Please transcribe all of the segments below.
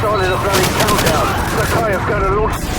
started a bloody countdown. Zakhaev's going to launch...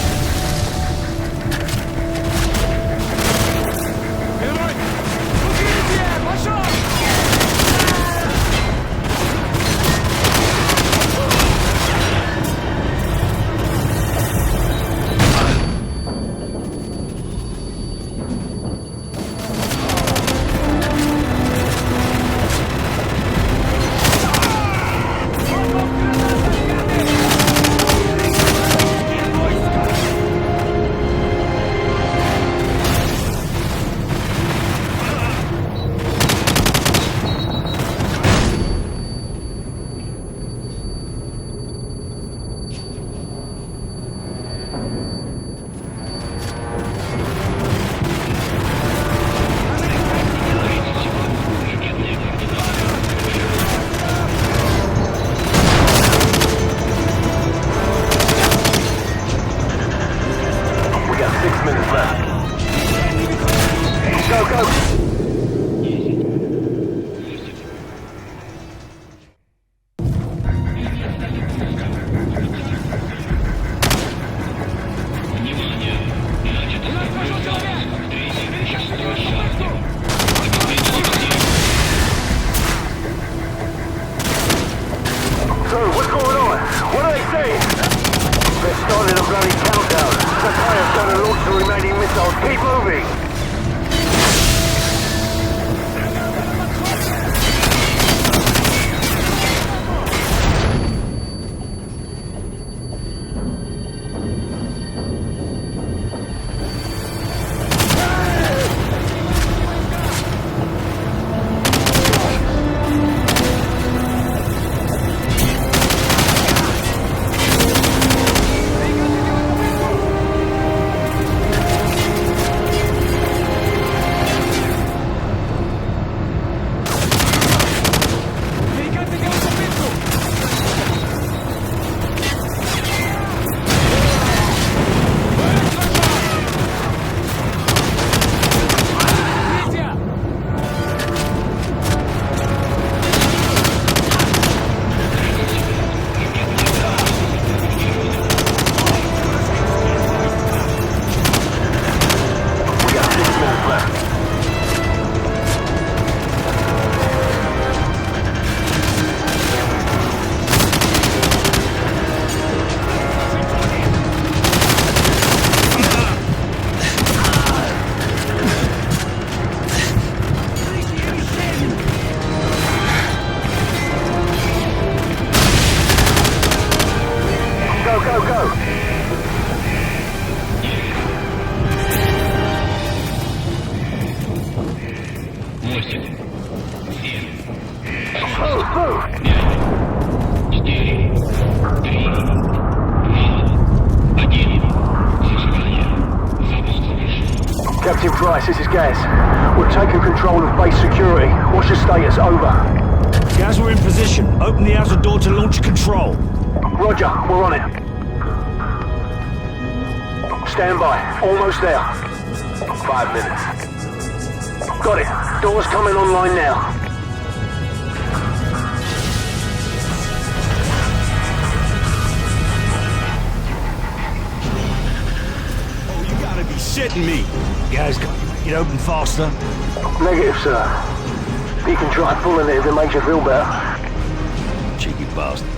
Keep moving! Captain Price, this is Gaz. We've taken control of base security. What's your status? Over. Gaz, we're in position. Open the outer door to launch control. Roger, we're on it. Stand by. Almost there. 5 minutes. Got it. Doors coming online now. Oh, you gotta be shitting me. Gaz, can you make it open faster? Negative, sir. You can try pulling it if it makes you feel better. Cheeky bastard.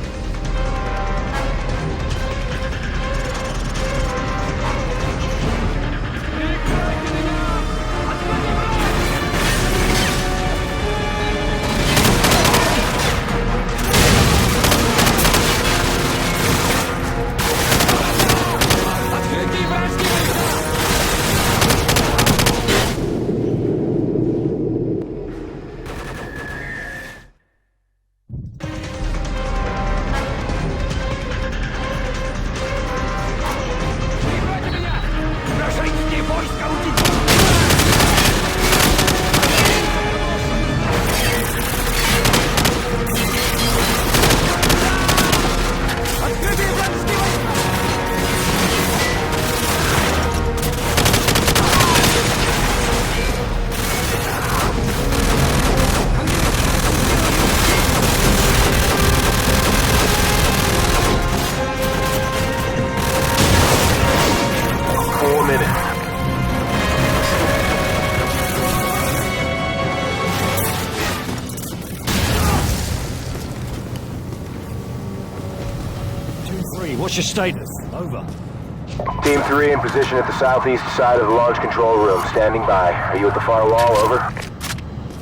your status? Over. Team 3 in position at the southeast side of the launch control room. Standing by. Are you at the far wall? Over.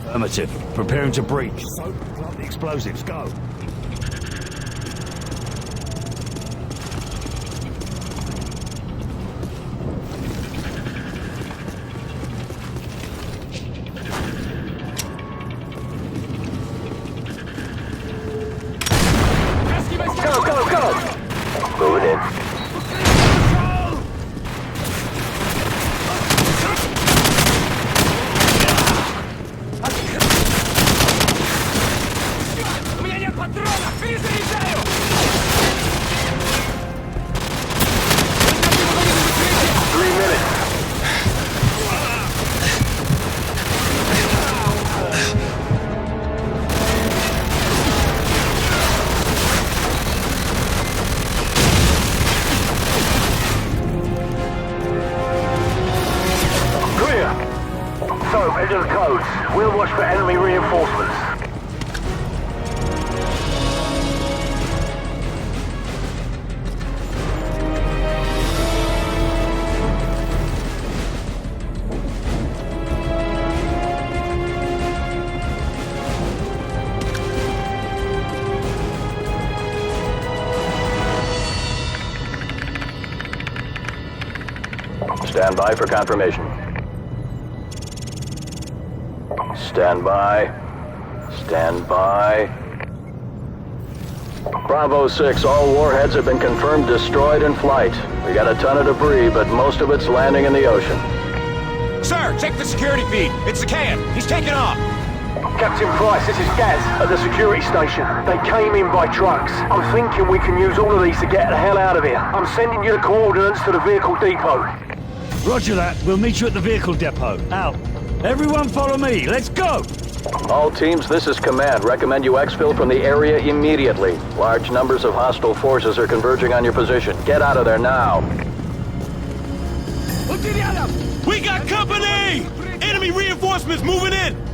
Affirmative. Preparing to breach. So, plant the explosives. Go. Go, go, go! Moving in. У меня нет патронов! Перезаряжаю! Three minutes. Clear. So, enter the codes. We'll watch for enemy reinforcements. Stand by for confirmation. Stand by. Stand by. Bravo 6, all warheads have been confirmed destroyed in flight. We got a ton of debris, but most of it's landing in the ocean. Sir, check the security feed. It's the can. He's taking off. Captain Price, this is Gaz at the security station. They came in by trucks. I'm thinking we can use all of these to get the hell out of here. I'm sending you the coordinates to the vehicle depot. Roger that. We'll meet you at the vehicle depot. Out. Everyone follow me. Let's go! All teams, this is command. Recommend you exfil from the area immediately. Large numbers of hostile forces are converging on your position. Get out of there now. We got company! Enemy reinforcements moving in!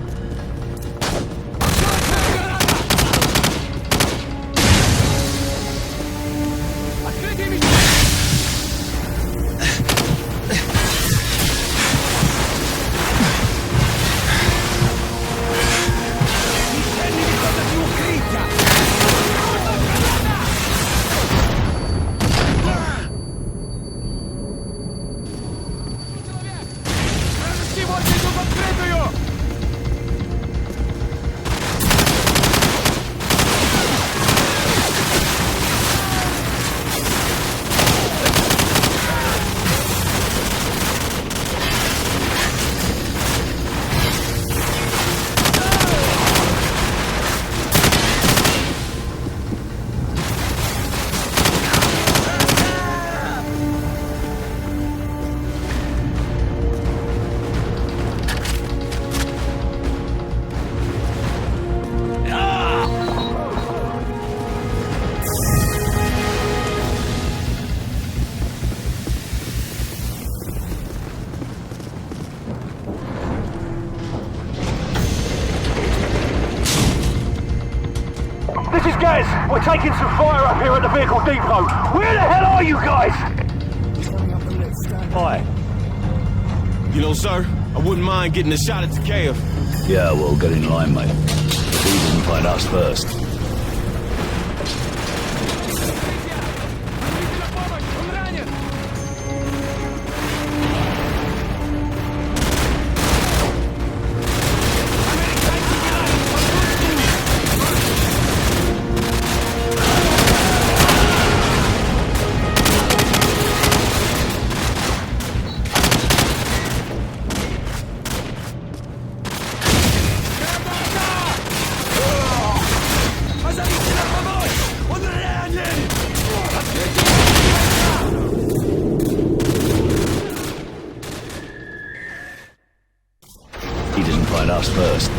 This is Gaz. We're taking some fire up here at the vehicle depot. Where the hell are you guys? Hi. You know, sir, I wouldn't mind getting a shot at Takeo. Yeah, well, get in line, mate. He didn't find us first. He didn't find us first.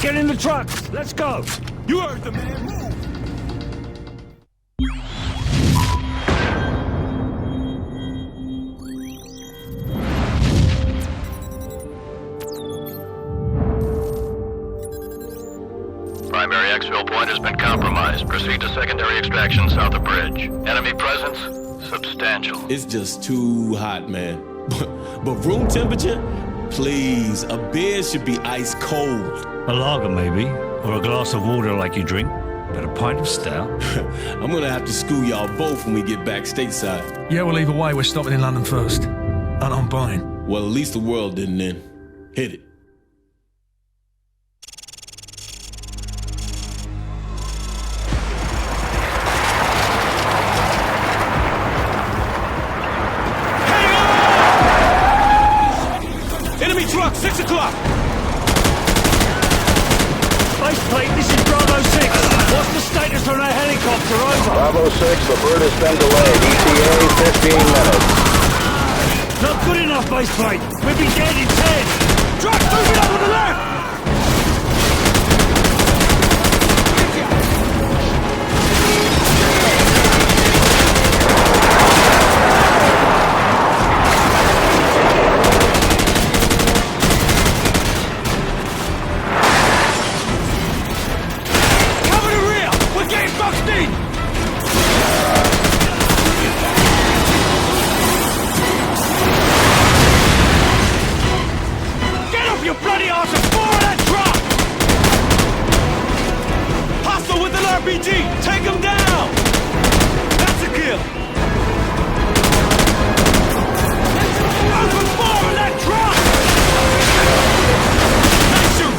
get in the trucks. Let's go. You heard the man. Move. Primary exfil point has been compromised. Proceed to secondary extraction south of bridge. Enemy presence substantial. It's just too hot, man. But room temperature? Please, a beer should be ice cold. A lager, maybe. Or a glass of water like you drink. But a pint of stout? I'm gonna have to school y'all both when we get back stateside. Yeah, well, either way, we're stopping in London first. And I'm buying. Well, at least the world didn't end. Hit it. Enemy truck, 6 o'clock. Base plate, this is Bravo 6. What's the status on our helicopter? Over. Bravo 6, the bird has been delayed. ETA 15 minutes. Not good enough, base plate. We'll be dead in 10. Truck moving up on the left. Cover the rear. We're getting boxed in. Get off your bloody arse and fire that truck! Hostile with an RPG! Take him down! That's a kill! Open fire on that truck! Nice shoot!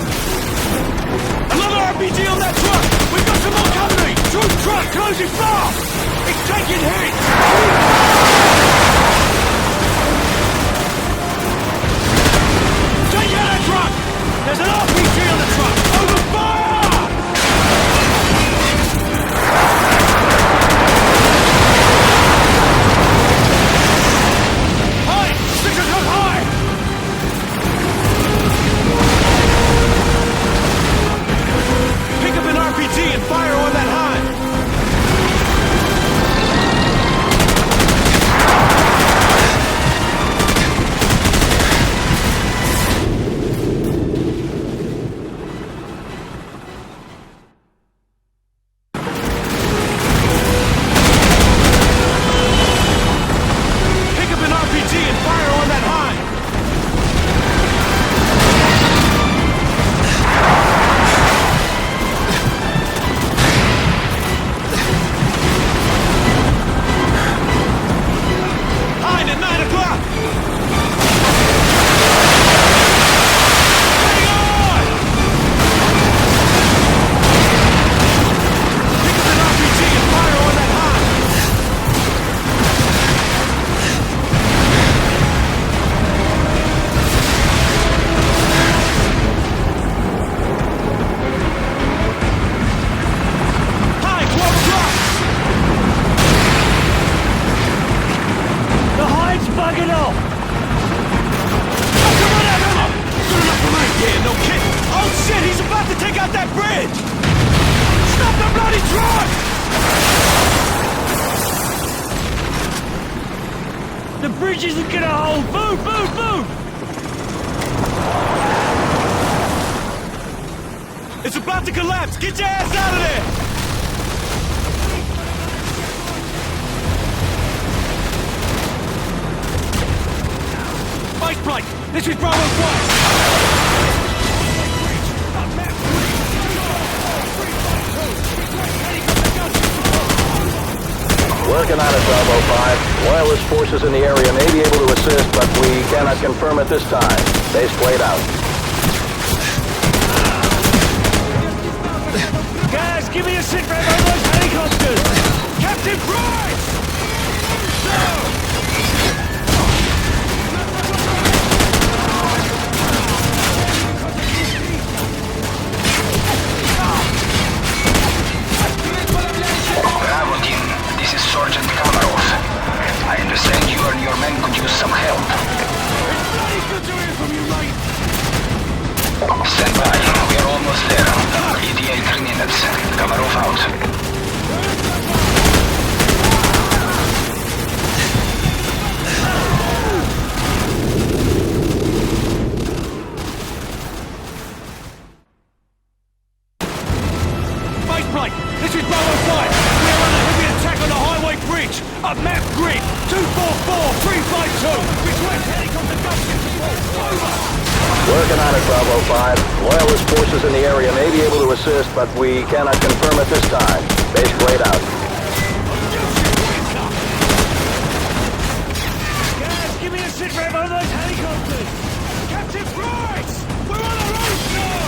Another RPG on that truck! We've got some more company! Troop truck closing fast! It's taking hits! Take out that truck! There's an RPG on the truck! Open fire! High! 6 o'clock high! Pick up an RPG and fire on that high! Pick up an RPG and fire on that high! Hide at 9 o'clock! Hang on! Pick up an RPG and fire on that high! High, 12 o'clock! The hide's bugging off. Oh, come on, Emma! Good enough for me! Yeah, no kidding! Oh shit, he's about to take out that bridge! Stop the bloody truck! The bridge isn't gonna hold. Move, move, move. It's about to collapse! Get your ass out of there! Base plate! This is Bravo 5! Working on it, Bravo 5. Loyalist forces in the area may be able to assist, but we cannot confirm at this time. Base plate out. Guys, give me a sit rep on those helicopters. Captain Price! Bravo team, this is Sergeant Kamarov. I understand you and your men could use some help. It's bloody good to hear from you, mate! Stand by. We are almost there. ETA 3 minutes. Komarov out. Faceplate, this is Bravo 5. We are under heavy attack on the highway bridge. At map grid 244-352. Request helicopter gunship support. Over. Working on it, Bravo 5. Loyalist forces in the area may be able to assist, but we cannot confirm at this time. Base played out. Guys, give me a sit rep on those helicopters! Captain Price! We're on the road, sir!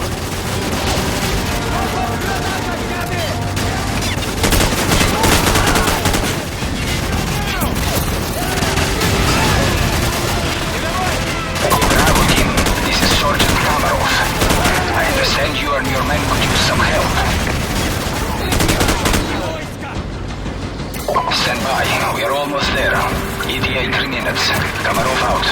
Bravo team, this is Sergeant Komarov. I understand you and your men could use some help. Stand by, we are almost there. ETA 3 minutes. Komarov out.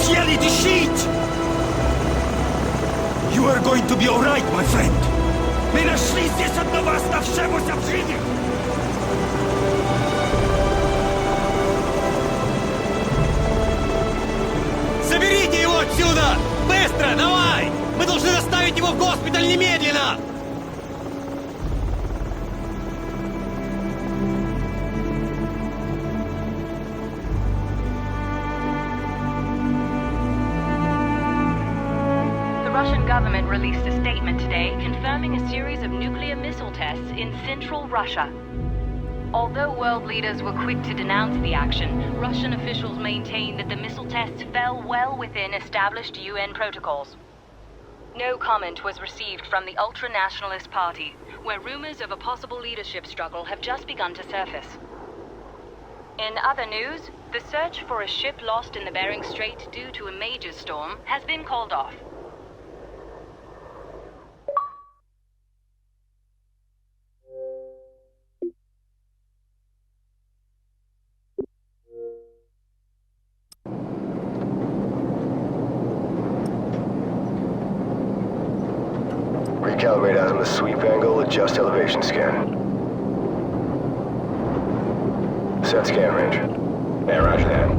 Cieli di shit! You are going to be alright, my friend. Мы нашли здесь одного оставшегося в живых! Заберите его отсюда! Быстро, давай! Мы должны доставить его в госпиталь немедленно! The Russian government released a statement today confirming a series of nuclear missile tests in central Russia. Although world leaders were quick to denounce the action, Russian officials maintain that the missile tests fell well within established UN protocols. No comment was received from the ultra-nationalist party, where rumors of a possible leadership struggle have just begun to surface. In other news, the search for a ship lost in the Bering Strait due to a major storm has been called off. Recalibrate as on the sweep angle, adjust elevation scan. Set scan range. Yeah, roger that.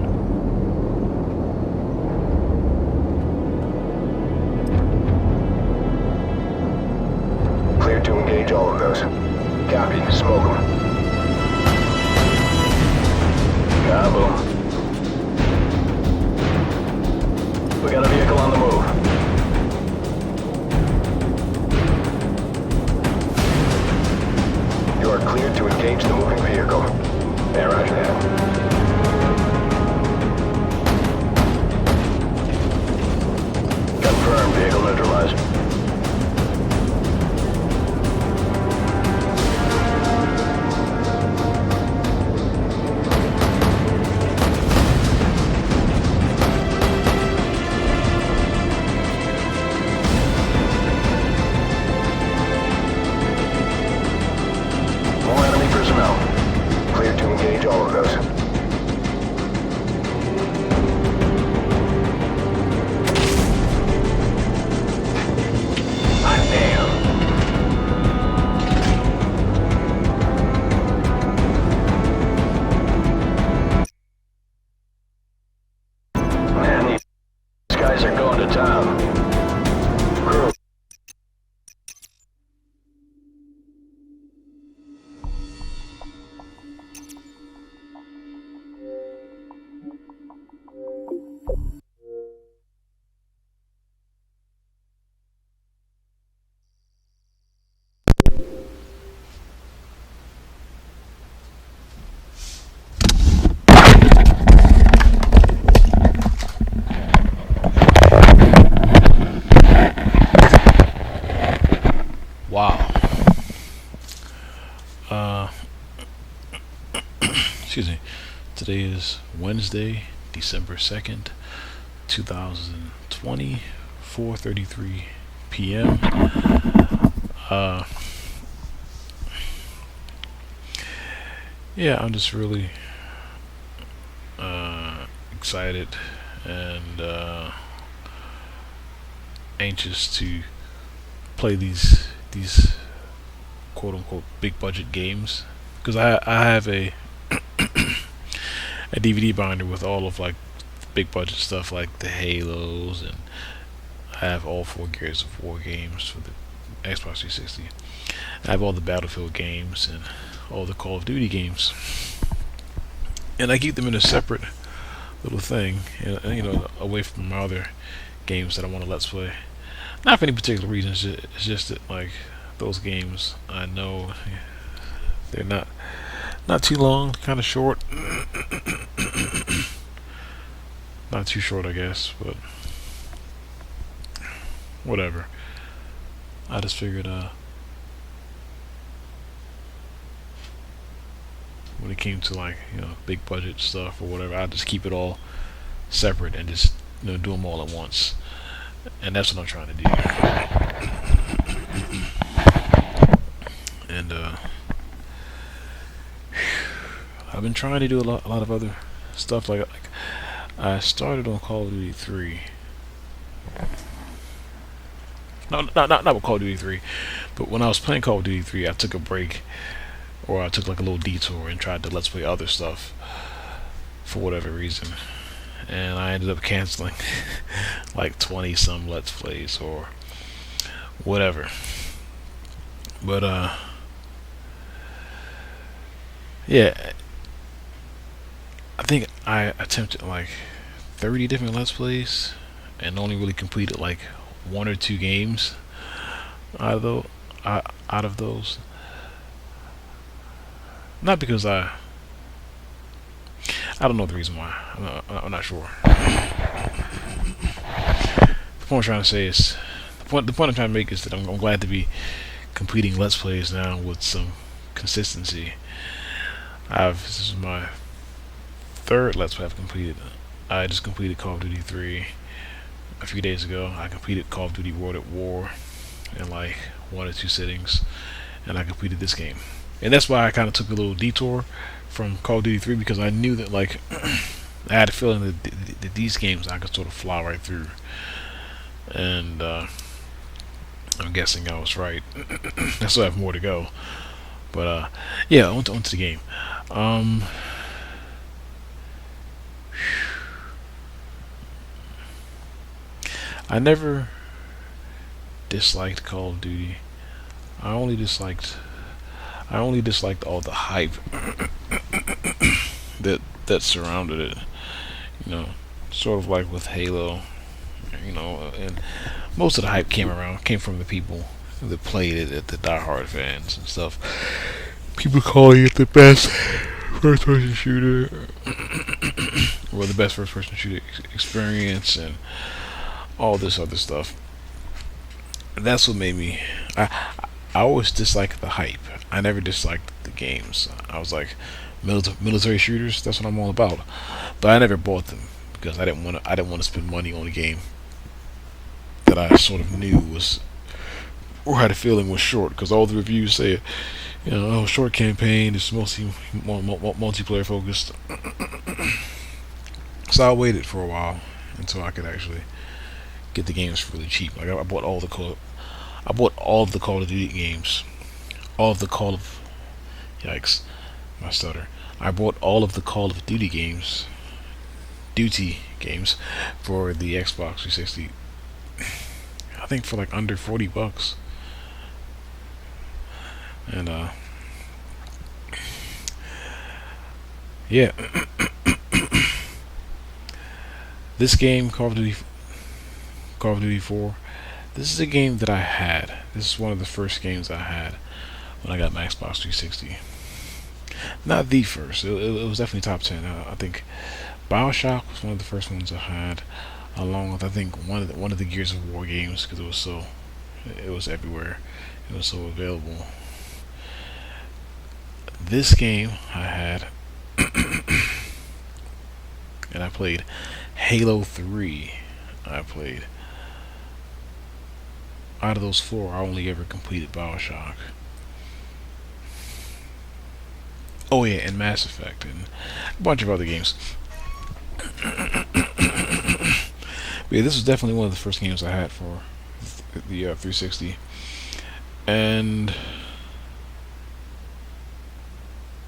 Cleared to engage all of those. Copy, smoke them. Kaboom. We got a vehicle on the move. You are cleared to engage the moving vehicle. Yeah, roger that. Confirmed, vehicle neutralized. More enemy personnel. Cleared to engage all of those. Hot damn. Man, these guys are going to town. Crew. Wow. Excuse me. Today is Wednesday, December 2nd, 2020, 4:33 p.m. Yeah, I'm just really excited and anxious to play these quote unquote big budget games, because I have a a DVD binder with all of like big budget stuff like the Halos, and I have all 4 Gears of War games for the Xbox 360. I have all the Battlefield games and all the Call of Duty games, and I keep them in a separate little thing, you know, away from my other games that I want to let's play. Not for any particular reason. It's just that like those games, I know they're not too long, kind of short. Not too short, I guess, but whatever. I just figured when it came to like, you know, big budget stuff or whatever, I just keep it all separate and just, you know, do them all at once. And that's what I'm trying to do. And I've been trying to do a lot of other stuff. Like I started on Call of Duty 3. No, not with Call of Duty 3, but when I was playing Call of Duty 3, I took a break, or I took like a little detour and tried to let's play other stuff for whatever reason, and I ended up canceling like 20 some let's plays or whatever. But yeah, I think I attempted like 30 different let's plays and only really completed like 1 or 2 games out of those. Not because I don't know the reason why. I'm not sure. The point I'm trying to say is the point I'm trying to make is that I'm glad to be completing Let's Plays now with some consistency. This is my third Let's Play I've completed. I just completed Call of Duty 3 a few days ago. I completed Call of Duty World at War in like 1 or 2 sittings, and I completed this game. And that's why I kind of took a little detour from Call of Duty 3, because I knew that, like, I had a feeling that these games I could sort of fly right through. And I'm guessing I was right. I still have more to go. But yeah, onto the game. I never disliked Call of Duty. I only disliked all the hype that surrounded it. You know, sort of like with Halo. You know, and most of the hype came from the people that played it, the diehard fans and stuff. People calling it the best first-person shooter, or the best first-person shooter experience, and all this other stuff. And that's what made me. I always disliked the hype. I never disliked the games. I was like, military shooters. That's what I'm all about. But I never bought them because I didn't want to spend money on a game that I sort of knew was, or had a feeling was short. Because all the reviews say, you know, oh, short campaign, it's mostly multiplayer focused. So I waited for a while until I could actually get the games really cheap. Like I bought all the Call of Duty games, yikes, my stutter. I bought all of the Call of Duty games, for the Xbox 360. I think for like under $40. And yeah. This game, Call of Duty 4, this is a game that I had. This is one of the first games I had when I got my Xbox 360. Not the first. It was definitely top 10. I think BioShock was one of the first ones I had, along with I think one of the Gears of War games, because it was everywhere. It was so available. This game I had, and I played Halo 3. Out of those 4, I only ever completed BioShock. Oh yeah, and Mass Effect, and a bunch of other games. But yeah, this was definitely one of the first games I had for the 360. And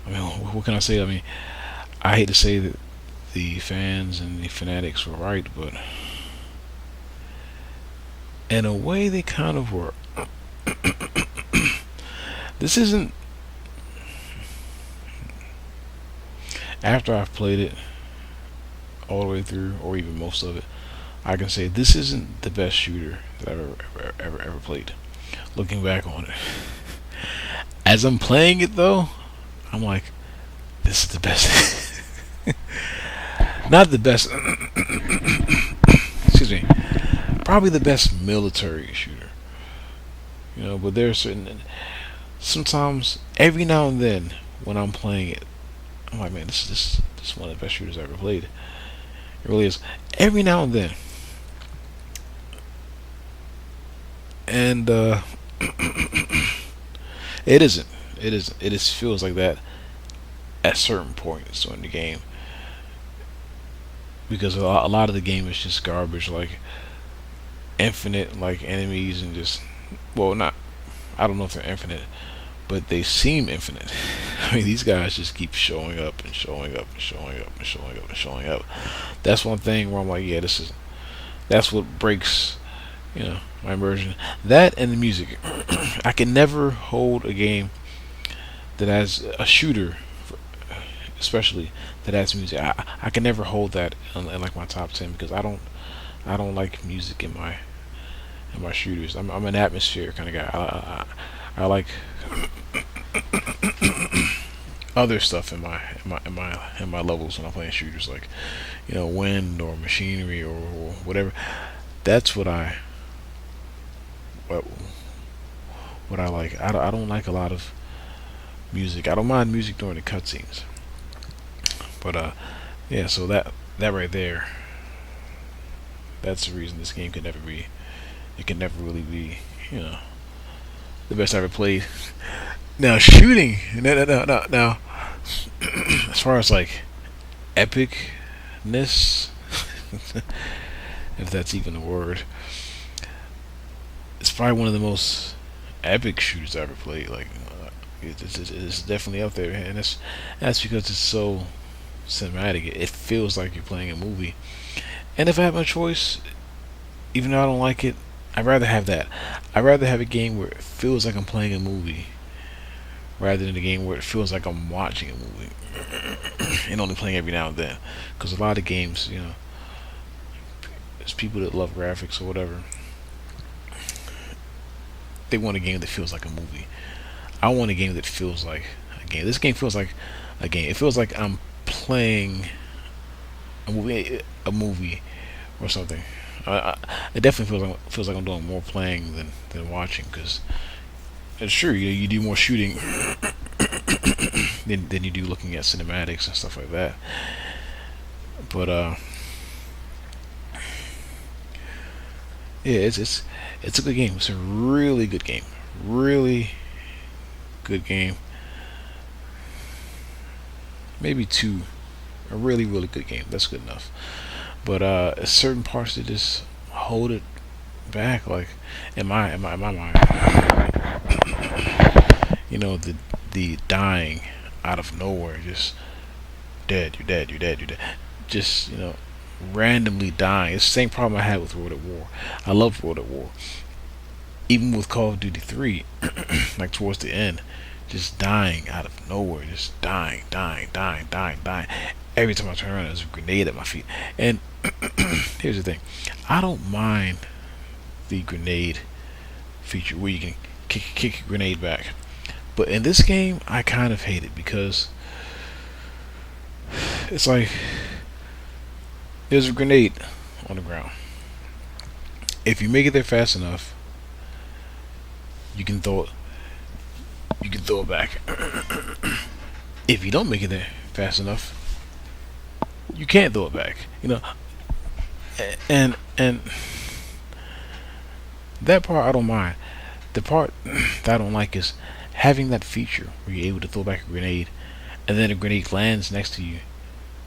I mean, what can I say? I mean, I hate to say that the fans and the fanatics were right, but in a way they kind of were. This isn't, after I've played it all the way through, or even most of it, I can say this isn't the best shooter that I've ever played. Looking back on it, as I'm playing it though, I'm like, this is the best. Not the best. Excuse me. Probably the best military shooter. You know, but there are certain. Sometimes, every now and then, when I'm playing it, I'm like, man, this is one of the best shooters I've ever played. It really is. Every now and then. And it isn't. It just feels like that at certain points in the game, because a lot of the game is just garbage, like infinite like enemies, and just, well, not, I don't know if they're infinite, but they seem infinite. I mean, these guys just keep showing up and showing up and showing up and showing up and showing up. That's one thing where I'm like, yeah, that's what breaks, you know, my immersion. That and the music. I can never hold a game that has a shooter, especially, that has music. I can never hold that in like my top 10, because I don't like music in my shooters. I'm an atmosphere kind of guy. I like other stuff in my levels when I'm playing shooters, like, you know, wind or machinery or whatever. That's what I like. I don't like a lot of music. I don't mind music during the cutscenes, but yeah. So that right there, that's the reason this game can never be. It can never really be, you know, the best I ever played. Now shooting, now as far as like epicness, if that's even a word, it's probably one of the most epic shooters I ever played. Like, it's definitely up there, and that's because it's so cinematic. It feels like you're playing a movie. And if I have my choice, even though I don't like it, I'd rather have that. I'd rather have a game where it feels like I'm playing a movie, rather than a game where it feels like I'm watching a movie and only playing every now and then. Because a lot of games, you know, there's people that love graphics or whatever. They want a game that feels like a movie. I want a game that feels like a game. This game feels like a game. It feels like I'm playing a movie or something. It definitely feels like I'm doing more playing than watching, because it's true, you do more shooting than you do looking at cinematics and stuff like that. But yeah, it's a good game. It's a really good game. Really good game. Maybe two. A really, really good game. That's good enough. But certain parts that just hold it back, like in my mind. You know, the dying out of nowhere, just you're dead. Just, you know, randomly dying. It's the same problem I had with World at War. I loved World at War. Even with Call of Duty 3, like towards the end, just dying out of nowhere, just dying. Every time I turn around, there's a grenade at my feet. And here's the thing, I don't mind the grenade feature where you can kick a grenade back. But in this game, I kind of hate it, because it's like there's a grenade on the ground. If you make it there fast enough, you can throw it back. If you don't make it there fast enough, you can't throw it back. You know, and that part I don't mind. The part that I don't like is having that feature where you're able to throw back a grenade, and then a grenade lands next to you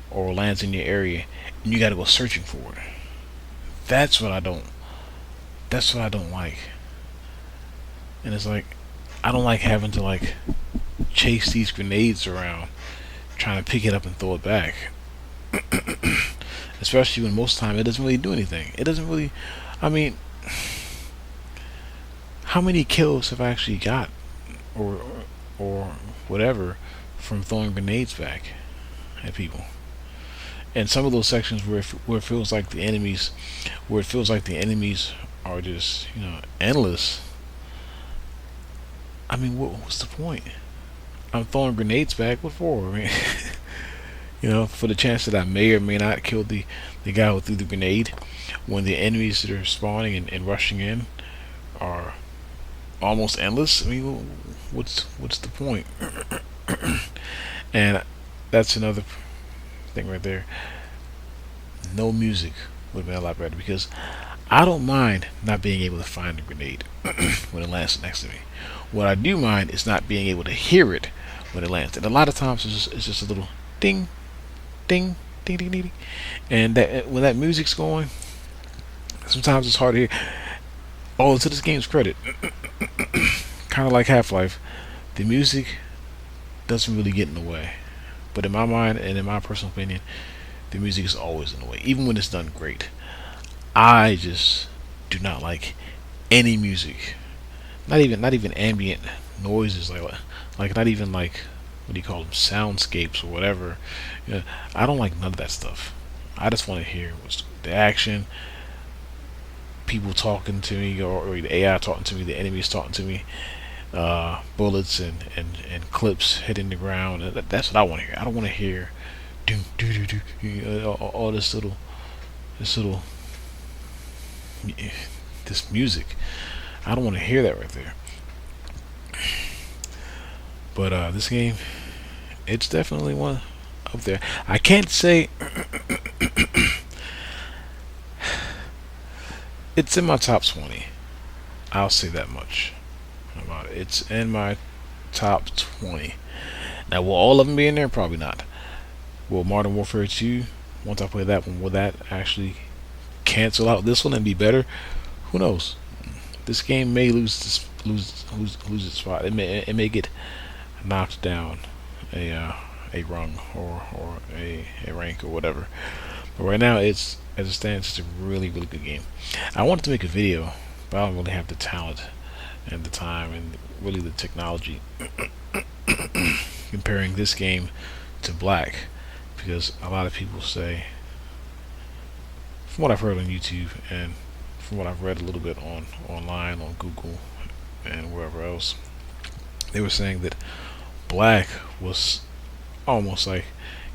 or lands in your area, and you got to go searching for it. That's what I don't like. And it's like, I don't like having to like chase these grenades around, trying to pick it up and throw it back. Especially when most of the time it doesn't really do anything. It doesn't really, I mean, how many kills have I actually got or whatever from throwing grenades back at people? And some of those sections where it feels like the enemies are just, you know, endless. I mean, what's the point? I'm throwing grenades back. What for? I mean, you know, for the chance that I may or may not kill the guy who threw the grenade, when the enemies that are spawning and rushing in are almost endless. I mean, what's the point? And that's another thing right there. No music would have been a lot better, because I don't mind not being able to find the grenade when it lands next to me. What I do mind is not being able to hear it when it lands. And a lot of times it's just a little ding, ding, ding, ding, ding. And when that music's going, sometimes it's hard to hear. Oh, to this game's credit, kind of like Half-Life, the music doesn't really get in the way. But in my mind and in my personal opinion, the music is always in the way, even when it's done great. I just do not like any music. Not even ambient noises, like not even like, what do you call them, soundscapes or whatever. You know, I don't like none of that stuff. I just want to hear the action, people talking to me, or the AI talking to me, the enemies talking to me. bullets and clips hitting the ground. That's what I want to hear. I don't want to hear all this music. I don't want to hear that right there. But this game, it's definitely one up there. I can't say it's in my top 20. I'll say that much about it. It's in my top 20. Now, will all of them be in there? Probably not. Will Modern Warfare 2, once I play that one, will that actually cancel out this one and be better? Who knows? This game may lose its spot. It may get knocked down a rung or a rank or whatever. But right now, it's, as it stands, it's a really good game. I wanted to make a video, but I don't really have the talent and the time and really the technology comparing this game to Black, because a lot of people say, from what I've heard on YouTube and from what I've read a little bit online on Google and wherever else, they were saying that Black was almost like,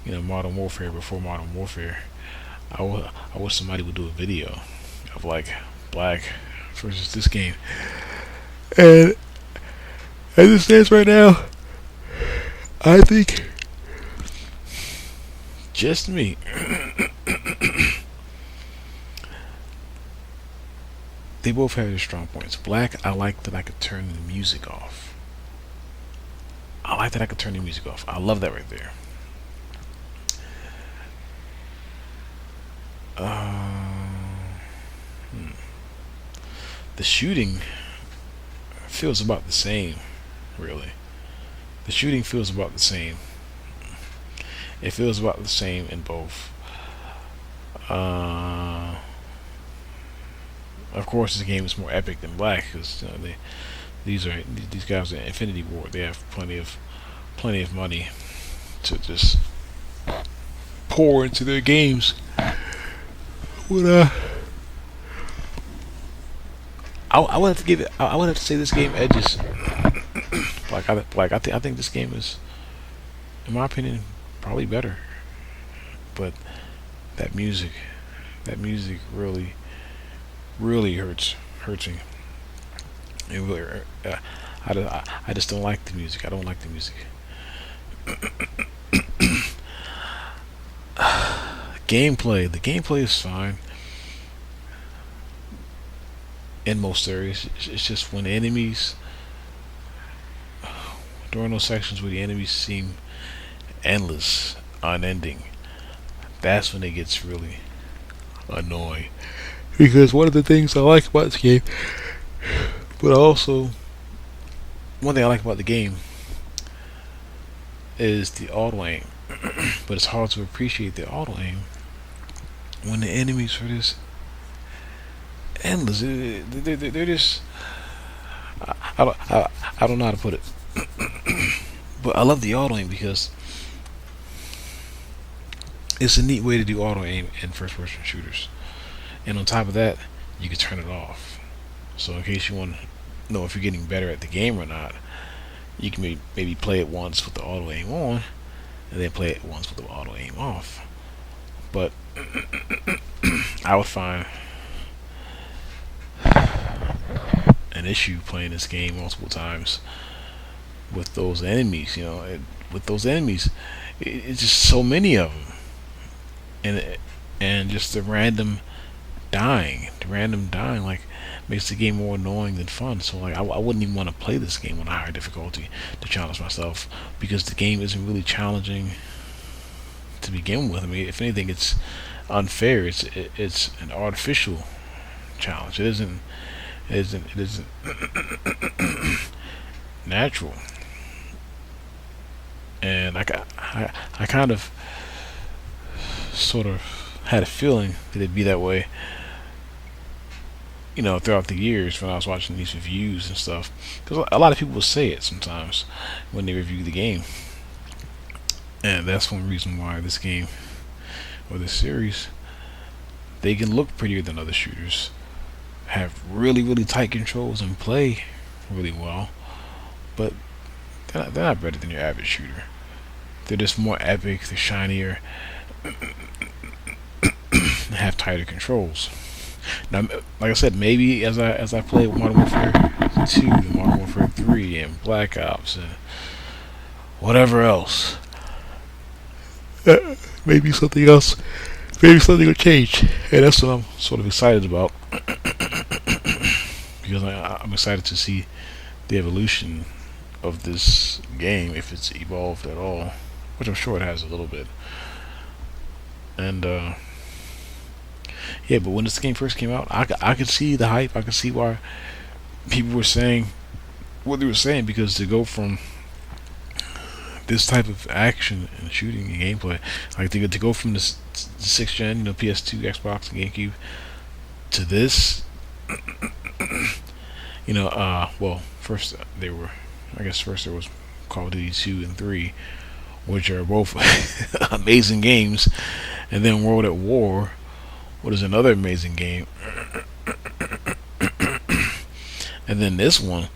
you know, Modern Warfare before Modern Warfare. I wish somebody would do a video of like Black versus this game. And as it stands right now, I think, just me, they both have their strong points. Black, I like that I could turn the music off. I like that I could turn the music off. I love that right there. The shooting feels about the same, really. The shooting feels about the same. It feels about the same in both. Of course, this game is more epic than Black, because you know, these guys are Infinity Ward. They have plenty of money to just pour into their games. I would have to give it. I would have to say this game edges. I think this game is, in my opinion, probably better. But that music really hurts me. It really, I just don't like the music. I don't like the music. Gameplay. The gameplay is fine in most areas. It's just when the enemies, during those sections where the enemies seem endless, unending, that's when it gets really annoying. Because one of the things I like about this game, but also one thing I like about the game is the auto aim. But it's hard to appreciate the auto aim when the enemies are just endless. They're just, I don't know how to put it. But I love the auto aim because it's a neat way to do auto aim in first person shooters. And on top of that, you can turn it off. So in case you want to know if you're getting better at the game or not, you can maybe play it once with the auto aim on, and then play it once with the auto aim off. But I would find an issue playing this game multiple times with those enemies. You know, with those enemies, it's just so many of them, and just the random dying, like makes the game more annoying than fun. So like I wouldn't even want to play this game on a higher difficulty to challenge myself, because the game isn't really challenging to begin with. I mean, if anything, it's unfair. It's an artificial challenge. It isn't natural. And I kind of sort of had a feeling that it'd be that way, you know, throughout the years when I was watching these reviews and stuff, because a lot of people will say it sometimes when they review the game. And that's one reason why this game, or this series, they can look prettier than other shooters, have really tight controls, and play really well, but they're not better than your average shooter. They're just more epic, they're shinier, have tighter controls. Now, like I said, maybe as I play Modern Warfare 2, Modern Warfare 3, and Black Ops, and whatever else, maybe something else, maybe something will change, and that's what I'm sort of excited about, because I'm excited to see the evolution of this game, if it's evolved at all, which I'm sure it has a little bit. And yeah, but when this game first came out, I could see the hype. I could see why people were saying what they were saying, because to go from this type of action and shooting and gameplay, like to go from the 6th gen, PS2, Xbox, and GameCube, to this, well, first there was Call of Duty 2 and 3, which are both amazing games, and then World at War, what is another amazing game, and then this one,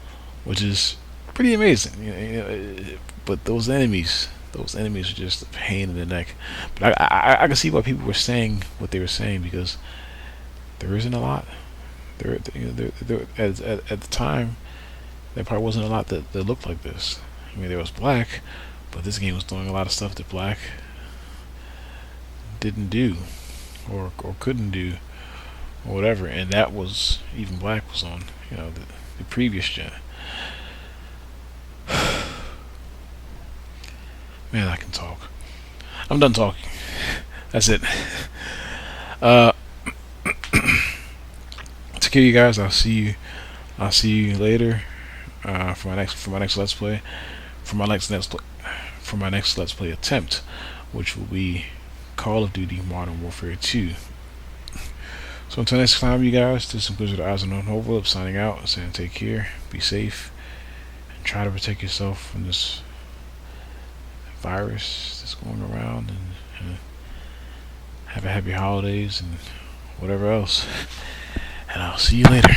which is pretty amazing. But those enemies are just a pain in the neck. But I can see why people were saying what they were saying, because there isn't a lot. There at the time, there probably wasn't a lot that looked like this. I mean, there was Black, but this game was doing a lot of stuff that Black didn't do, or couldn't do, or whatever. And that was, even Black was on, the previous gen. Man, I can talk. I'm done talking. That's it. Take care, you guys. I'll see you later for my next let's play. For my next let's play attempt, which will be Call of Duty Modern Warfare 2. So until next time, you guys, this is Blizzard Eyes on Overlap signing out, saying take care, be safe, and try to protect yourself from this virus that's going around, and have a happy holidays and whatever else. And I'll see you later.